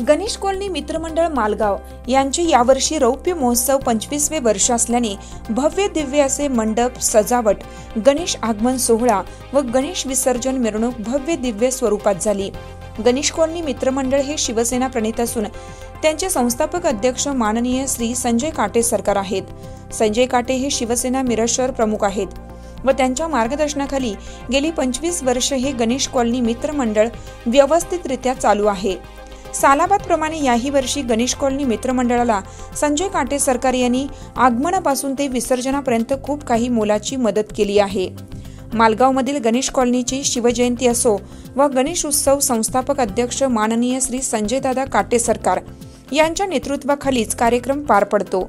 Ganesh colony मित्रमंडळ मालगाव यांचे यावर्षी रौप्य महोत्सव 25वे वर्ष असल्याने भव्य दिव्य असे मंडप सजावट, गणेश आगमन सोहळा व गणेश विसर्जन मिरवणूक भव्य दिव्य स्वरूपात झाली। गणेश कॉलनी मित्रमंडळ हे शिवसेना प्रणित असून त्यांचे संस्थापक अध्यक्ष माननीय श्री संजय काटे सरकार आहेत। संजय काटे हे शिवसेना मिरज शहर प्रमुख आहेत व त्यांच्या मार्गदर्शनाखाली गेली 25 वर्ष हे गणेश कॉलनी मित्रमंडळ व्यवस्थितरित्या चालू आहे। सालाबाद प्रमाणे याही वर्षी गणेश कॉलनी मित्रमंडळाला संजय काटे सरकार यांनी आगमनापासून ते विसर्जनापर्यंत खूप काही मोलाची मदत केली आहे। मालगावमधील गणेश कॉलनीची शिवजयंती असो व गणेश उत्सव संस्थापक अध्यक्ष माननीय श्री संजय दादा काटे सरकार यांच्या नेतृत्वाखालीच कार्यक्रम पार पडतो।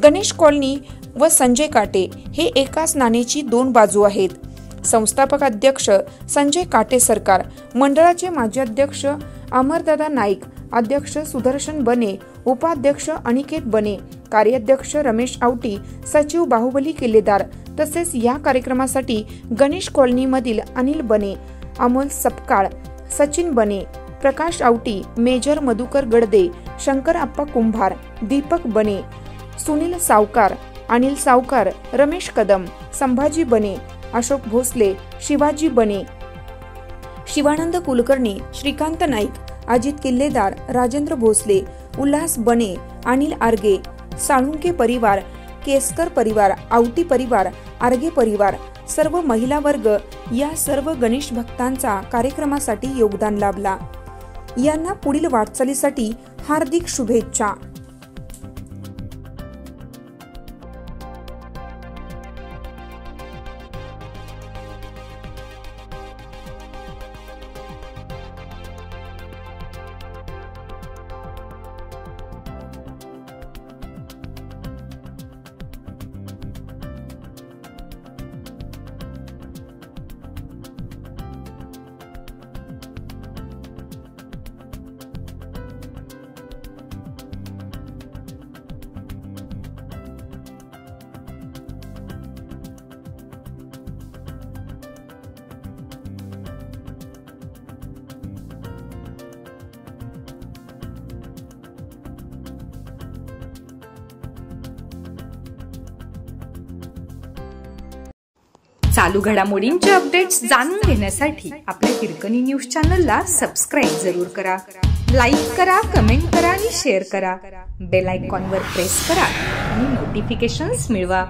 गणेश कॉलनी व संजय काटे हे एकाच नाण्याची दोन बाजू आहेत। संस्थापक अध्यक्ष संजय काटे सरकार, मंडळाचे माजी अध्यक्ष अमरदादा नाईक, अध्यक्ष सुदर्शन बने, उपाध्यक्ष अनिकेत बने, कार्याध्यक्ष रमेश आवटी, सचिव बाहुबली किल्लेदार तसेच या कार्यक्रमासाठी गणेश कॉलनी मधील अनिल बने, अमोल सपकाळ, सचिन बने, प्रकाश आवटी, मेजर मधुकर गडदे, शंकर अप्पा कुंभार, दीपक बने, सुनील सावकार, अनिल सावकार, रमेश कदम, संभाजी बने, अशोक भोसले, शिवाजी बने, शिवानंद कुलकर्णी, श्रीकांत नाईक, अजित किल्लेदार, राजेंद्र भोसले, उल्हास बने, अनिल आर्गे, साळुंके परिवार, केसकर परिवार, आवटी परिवार, आर्गे परिवार, सर्व महिला वर्ग या सर्व गणेश भक्तांचा कार्यक्रमासाठी योगदान लाभला। यांना पुढील वाटचालीसाठी हार्दिक शुभेच्छा। चालू घडामोडींचे अपडेट्स जाणून घेण्यासाठी आपल्या हिरकणी न्यूज चॅनलला सबस्क्राइब जरूर करा, लाईक करा, कमेंट करा आणि शेअर करा। बेल आयकॉनवर प्रेस करा आणि नोटिफिकेशन्स मिळवा।